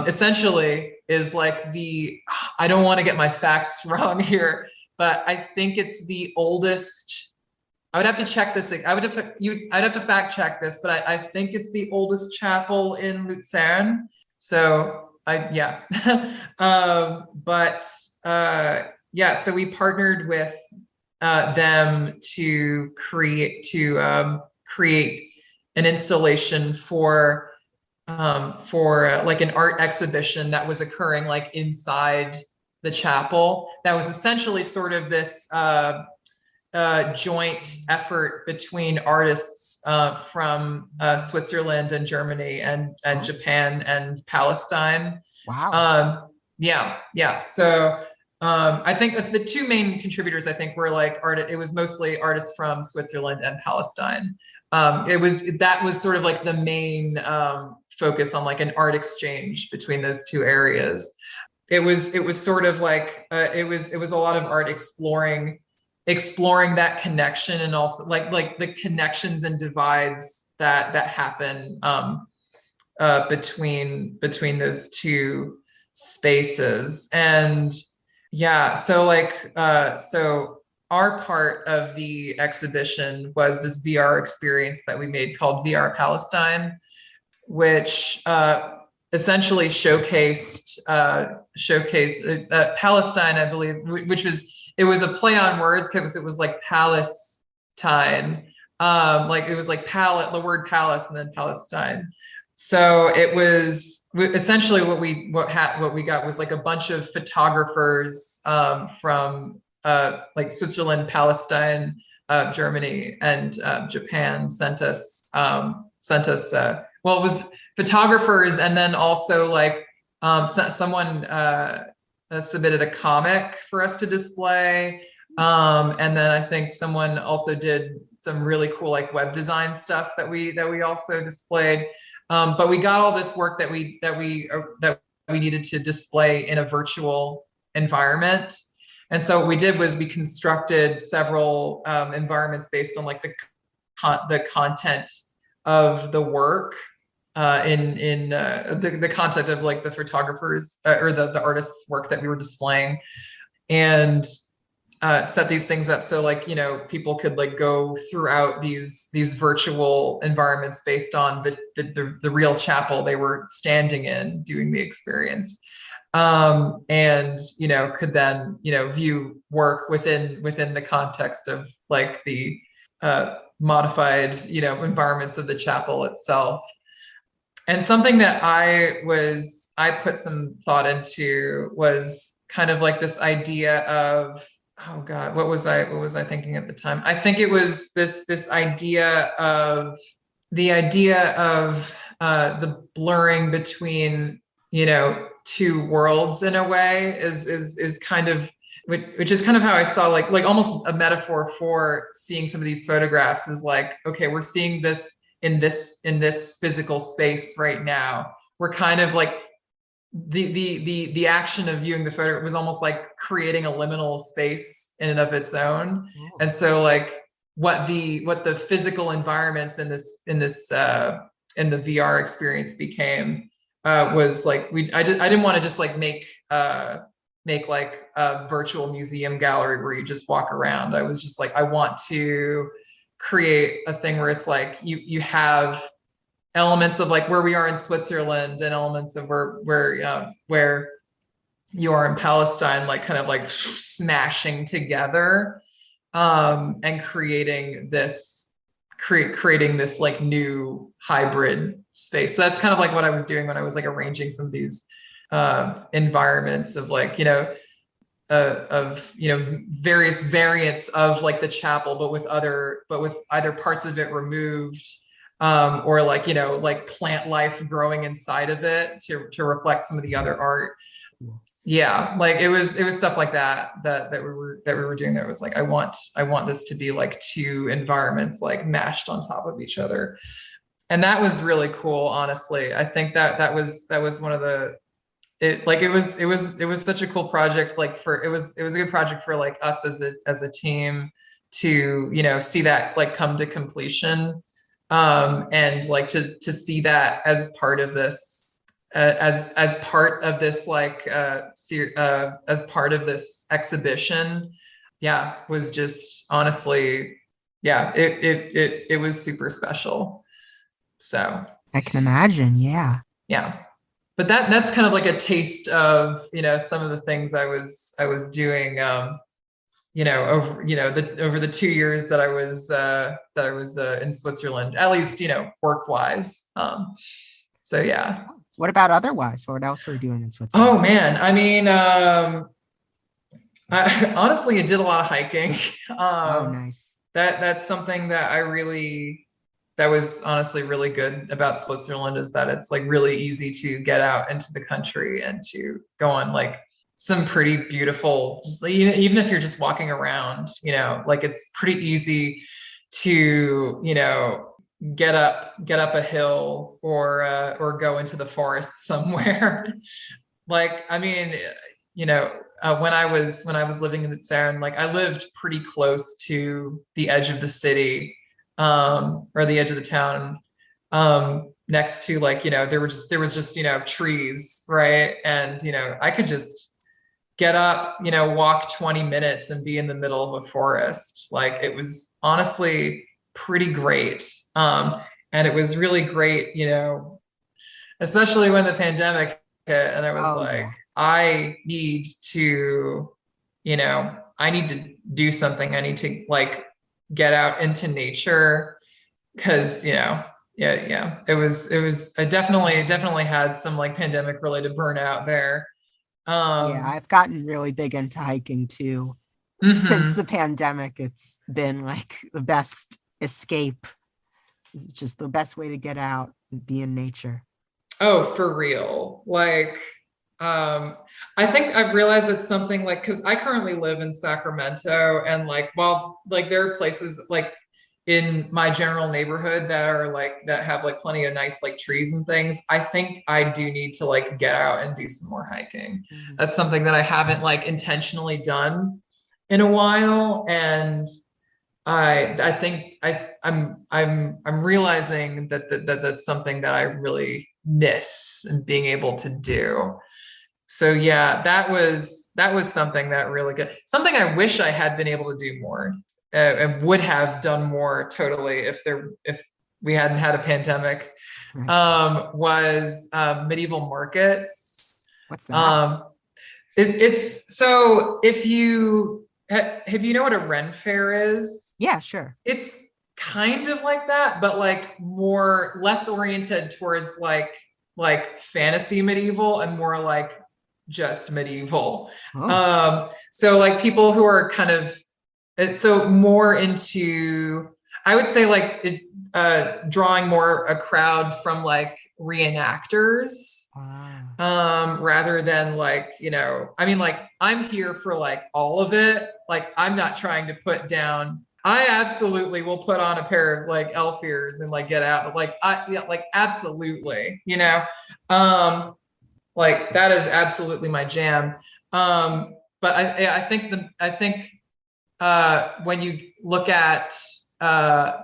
Essentially is like I don't want to get my facts wrong here, but I think it's the oldest. I would have to check this. I'd have to fact check this, but I think it's the oldest chapel in Lucerne. So yeah. So we partnered with them to create an installation for like an art exhibition that was occurring like inside the chapel. That was essentially sort of this joint effort between artists from Switzerland and Germany and Japan and Palestine. Wow. Yeah. So I think the two main contributors, I think, were like it was mostly artists from Switzerland and Palestine. That was sort of like the main focus on like an art exchange between those two areas. It was sort of like it was a lot of art exploring that connection, and also like the connections and divides that happen between those two spaces. And yeah, so like, so our part of the exhibition was this VR experience that we made called VR Palestine, which essentially showcased Palestine, I believe, which it was a play on words because it was like Palestine, like it was like the word palace and then Palestine. So it was essentially what we got was like a bunch of photographers from like Switzerland, Palestine, Germany, and Japan sent us well, it was photographers, and then also like someone submitted a comic for us to display, and then I think someone also did some really cool like web design stuff that we also displayed. But we got all this work that we needed to display in a virtual environment. And so what we did was we constructed several environments based on like the content of the work, in the content of like the photographers or the artists' work that we were displaying, and set these things up so like, you know, people could like go throughout these virtual environments based on the real chapel they were standing in doing the experience. And, you know, could then, you know, view work within the context of like the modified, you know, environments of the chapel itself. And something that I put some thought into was kind of like this idea of, oh God, what was I thinking at the time? I think it was this idea of the blurring between, you know, two worlds in a way is kind of, which is kind of how I saw like almost a metaphor for seeing some of these photographs is like, okay, we're seeing this in this physical space right now. We're kind of like the action of viewing the photo was almost like creating a liminal space in and of its own. Oh. And so like what the physical environments in the VR experience became was like I didn't want to just like make like a virtual museum gallery where you just walk around. I was just like, I want to create a thing where it's like you have elements of like where we are in Switzerland and elements of where you are in Palestine, like kind of like smashing together, and creating this like new hybrid space. So that's kind of like what I was doing when I was like arranging some of these environments of like, you know, various variants of like the chapel, but with either parts of it removed, or like, you know, like plant life growing inside of it to reflect some of the other art. Yeah, like it was stuff like that we were doing. That was like, I want this to be like two environments like mashed on top of each other, and that was really cool. Honestly, I think that was one of the. It was such a cool project. Like it was a good project for like us as a team to, you know, see that like come to completion, and like to see that as part of this, as part of this like as part of this exhibition. Yeah, was just honestly, yeah, it was super special. So I can imagine. Yeah. But that's kind of like a taste of, you know, some of the things I was doing, you know, over the 2 years that I was in Switzerland, at least, you know, work-wise. So yeah. What about otherwise? What else were you doing in Switzerland? Oh man, I mean, I honestly did a lot of hiking. Oh, nice. That's something that was honestly really good about Switzerland, is that it's like really easy to get out into the country and to go on like some pretty beautiful, just, even if you're just walking around, you know, like it's pretty easy to, you know, get up a hill or go into the forest somewhere. Like, I mean, you know, when I was living in Lucerne, like I lived pretty close to the edge of the city, or the edge of the town. next to like, there was just, trees, right? And, I could just get up, walk 20 minutes and be in the middle of a forest. Like it was honestly pretty great. And it was really great, especially when the pandemic hit and I was I need to, I need to do something. I need to like get out into nature because, I definitely had some like pandemic related burnout there. I've gotten really big into hiking too. Since the pandemic, it's been like the best escape. It's just the best way to get out and be in nature. Oh, for real. Like, I think I've realized that something like, because I currently live in Sacramento and like, well, like there are places like in my general neighborhood that are like, that have like plenty of nice like trees and things. I think I do need to like get out and do some more hiking. That's something that I haven't like intentionally done in a while. And I think I'm realizing that that's something that I really miss and being able to do. So yeah, that was something that really good. Something I wish I had been able to do more and would have done more totally if we hadn't had a pandemic. Was medieval markets. What's that? It's so if you have what a Ren Fair is? Yeah, sure. It's kind of like that, but like less oriented towards like fantasy medieval and more like just medieval. So like people who are kind of so more into, I would say like drawing more a crowd from like reenactors. Rather than like, I mean, like I'm here for like all of it. Like I'm not trying to put down, I absolutely will put on a pair of like elf ears and like get out. Like like absolutely, like that is absolutely my jam. But I think when you look at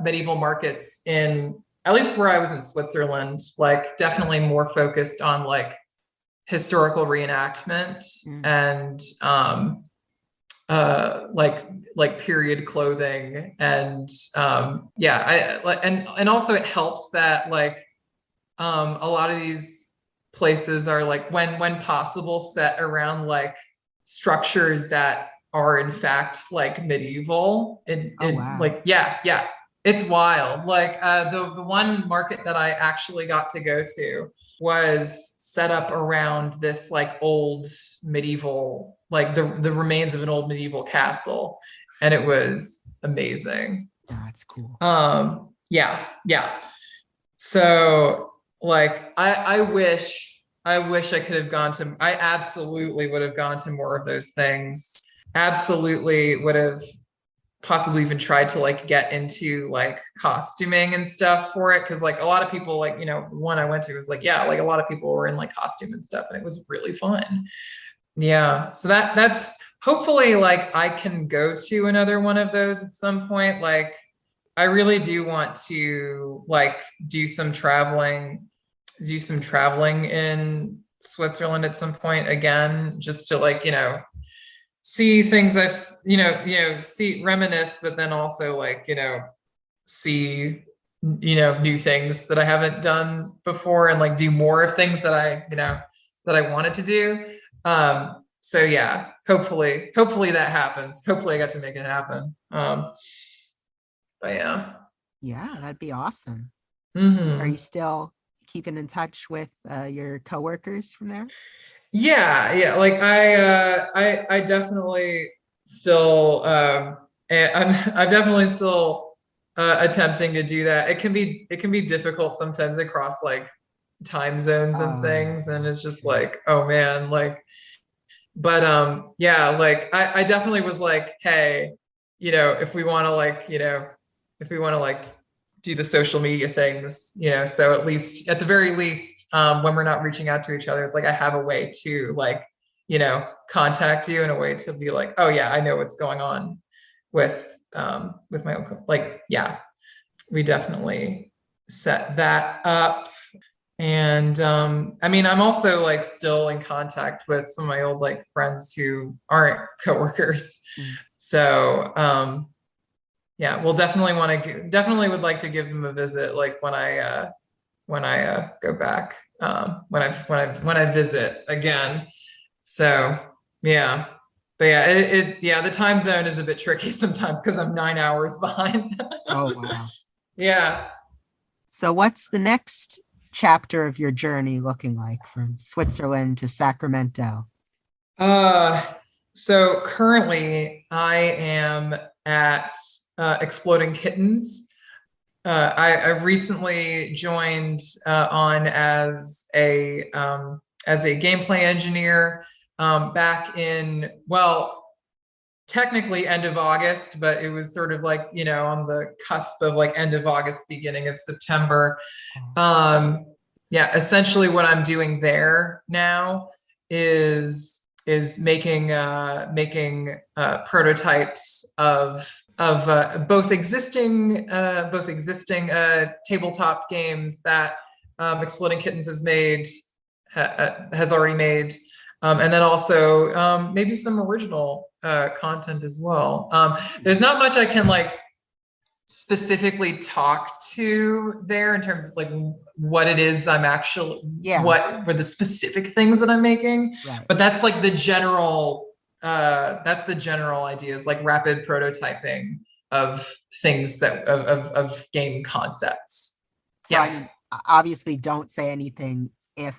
medieval markets in, at least where I was in Switzerland, like definitely more focused on like historical reenactment and like period clothing and and also it helps that like a lot of these places are like when possible set around like structures that are in fact like medieval and wow. like it's wild. Like the one market that I actually got to go to was set up around this like old medieval, like the remains of an old medieval castle, and it was amazing. That's cool. Yeah. So like I wish I could have gone to, I absolutely would have gone to more of those things. Absolutely would have possibly even tried to like get into like costuming and stuff for it. Cause like a lot of people like, the one I went to was like, like a lot of people were in like costume and stuff and it was really fun. Yeah. So that's hopefully like I can go to another one of those at some point. Like I really do want to like do some traveling in Switzerland at some point again, just to like, see things I've, see, reminisce, but then also like, see, new things that I haven't done before and like do more of things that I wanted to do. So yeah, hopefully that happens. Hopefully I got to make it happen. But yeah. Yeah, that'd be awesome. Mm-hmm. Are you still keeping in touch with your coworkers from there? Yeah. Like I definitely still, I'm definitely still attempting to do that. It can be difficult sometimes across like time zones and things, and it's just like, oh man, like, but like I definitely was like, hey, if we want to like do the social media things, so at the very least, when we're not reaching out to each other, it's like I have a way to like, contact you in a way to be like, oh yeah, I know what's going on with my own, like, yeah, we definitely set that up. And I mean, I'm also like still in contact with some of my old like friends who aren't coworkers. So yeah, we'll definitely would like to give them a visit, like when I go back, when I visit again. So yeah, but yeah, the time zone is a bit tricky sometimes because I'm 9 hours behind. Oh wow. Yeah. So what's the next chapter of your journey looking like from Switzerland to Sacramento? So currently I am at Exploding Kittens. I recently joined on as a gameplay engineer back in, well, technically end of August, but it was sort of like, you know, on the cusp of like end of August, beginning of September. Yeah, essentially what I'm doing there now is making prototypes of both existing tabletop games that Exploding Kittens has already made, and then also maybe some original content as well. There's not much I can like specifically talk to there in terms of like what it is I'm actually, what were the specific things that I'm making, but that's like the general idea, is like rapid prototyping of things that of game concepts. So I mean, obviously don't say anything if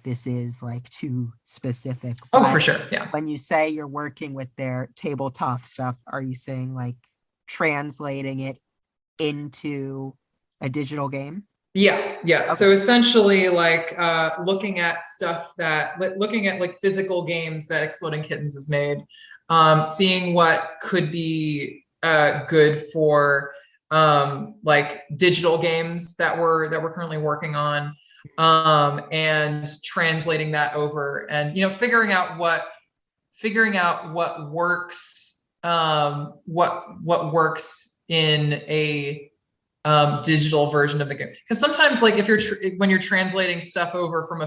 this is like too specific. Oh, for sure. Yeah. When you say you're working with their tabletop stuff, are you saying like translating it into a digital game? Yeah. Okay. So essentially like looking at like physical games that Exploding Kittens has made, seeing what could be good for like digital games that we're currently working on, and translating that over, and, you know, figuring out what works, what works in a digital version of the game. Because sometimes, like, if when you're translating stuff over from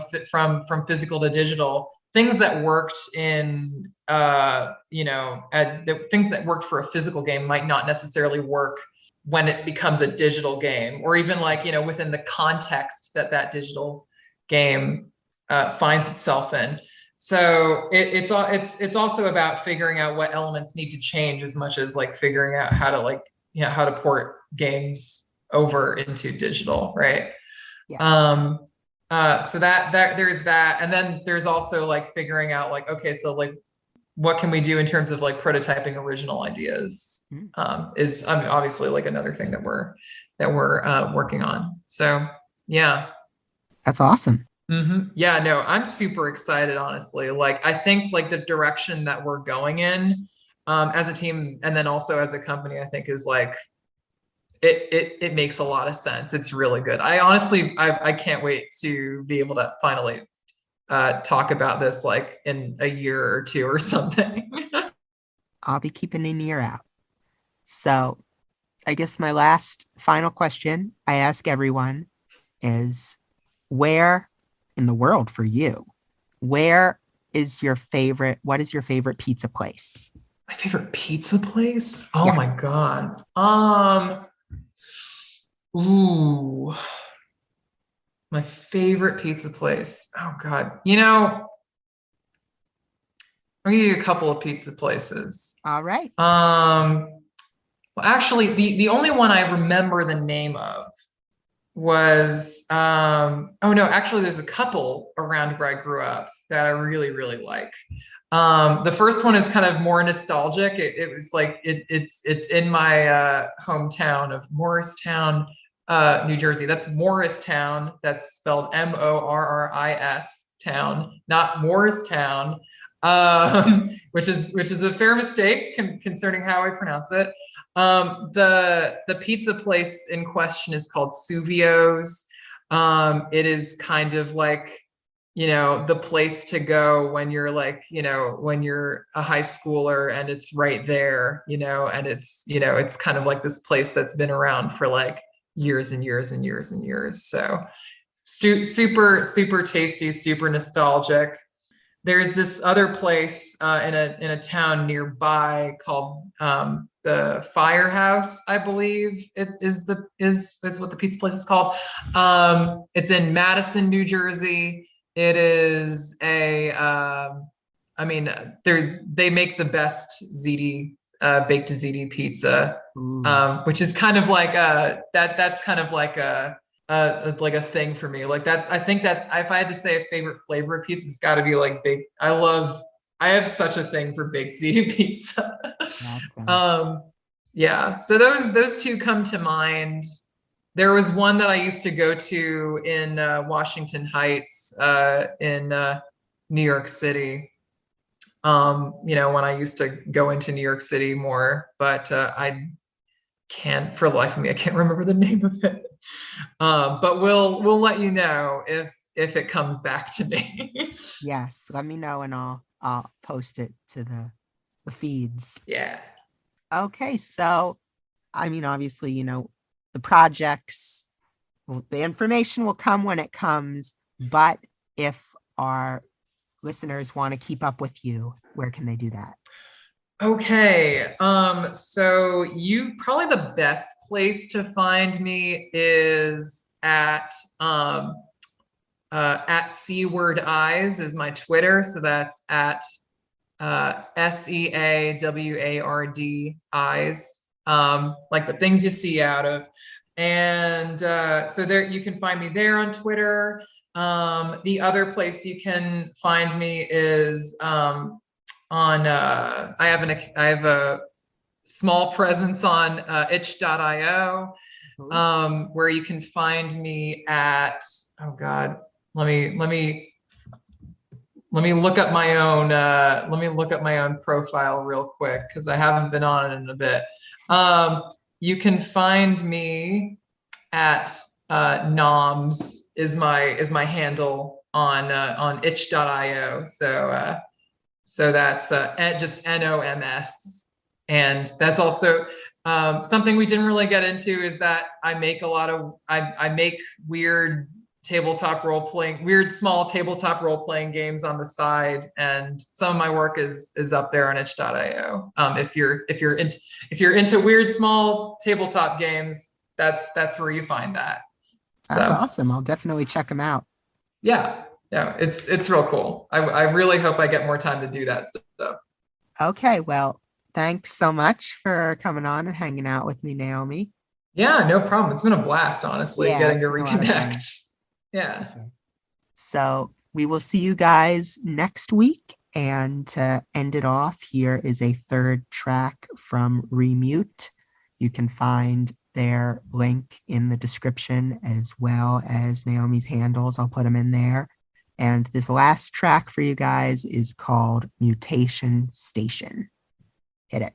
physical to digital, things that worked in things that worked for a physical game might not necessarily work when it becomes a digital game, or even like, you know, within the context that digital game finds itself in. So it's also about figuring out what elements need to change, as much as like figuring out how to port games over into digital, right? Yeah. So that there's that, and then there's also like figuring out like, okay, so like what can we do in terms of like prototyping original ideas, is obviously like another thing that we're working on. So yeah, that's awesome. Yeah, no, I'm super excited, honestly. Like, I think like the direction that we're going in as a team, and then also as a company, I think is like, it makes a lot of sense. It's really good. I honestly, I can't wait to be able to finally talk about this like in a year or two or something. I'll be keeping an ear out. So I guess my final question I ask everyone is, where in the world for you, what is your favorite pizza place? My favorite pizza place? Oh my God. Ooh, my favorite pizza place. Oh God. You know, I'll give you a couple of pizza places. All right. Well, actually, the only one I remember the name of was, oh no, actually there's a couple around where I grew up that I really, really like. The first one is kind of more nostalgic. It was like, it's in my hometown of Morristown, New Jersey. That's Morristown. That's spelled Morris town, not Morristown, which is a fair mistake concerning how I pronounce it. The pizza place in question is called Suvio's. It is kind of like, you know, the place to go when you're like, you know, when you're a high schooler, and it's right there, you know, and it's, you know, it's kind of like this place that's been around for like, years and years and years and years. So super, super tasty, super nostalgic. There's this other place in a town nearby called the Firehouse, I believe it is what the pizza place is called. It's in Madison, New Jersey. It is I mean, they make the best ziti baked ziti pizza, which is kind of like that's kind of like a thing for me. Like that, I think that if I had to say a favorite flavor of pizza, it's got to be like baked. I have such a thing for baked ziti pizza. Yeah. So those two come to mind. There was one that I used to go to in Washington Heights in New York City. When I used to go into New York City more, but I can't for the life of me, I can't remember the name of it. But we'll let you know if it comes back to me. Yes, let me know and I'll post it to the feeds. Yeah. Okay, so I mean, obviously, the projects, the information will come when it comes, but if our listeners want to keep up with you, where can they do that? Okay. So probably the best place to find me is at Seaward Eyes is my Twitter. So that's at SEAWARD eyes, like the things you see out of. And so there you can find me there on Twitter. The other place you can find me is on I have a small presence on itch.io, where you can find me at, oh God, let me look up my own profile real quick because I haven't been on it in a bit. You can find me at noms is my handle on itch.io. So that's just NOMS. And that's also something we didn't really get into is that I make I make weird small tabletop role-playing games on the side, and some of my work is up there on itch.io. If you're into weird small tabletop games, that's where you find that. That's awesome. I'll definitely check them out. Yeah, it's real cool. I really hope I get more time to do that stuff. Okay, well, thanks so much for coming on and hanging out with me, Naomi. Yeah, no problem. It's been a blast, honestly, getting to reconnect. Yeah. Okay. So we will see you guys next week. And to end it off, here is a third track from Remute. You can find their link in the description as well as Naomi's handles. I'll put them in there. And this last track for you guys is called Mutation Station. Hit it.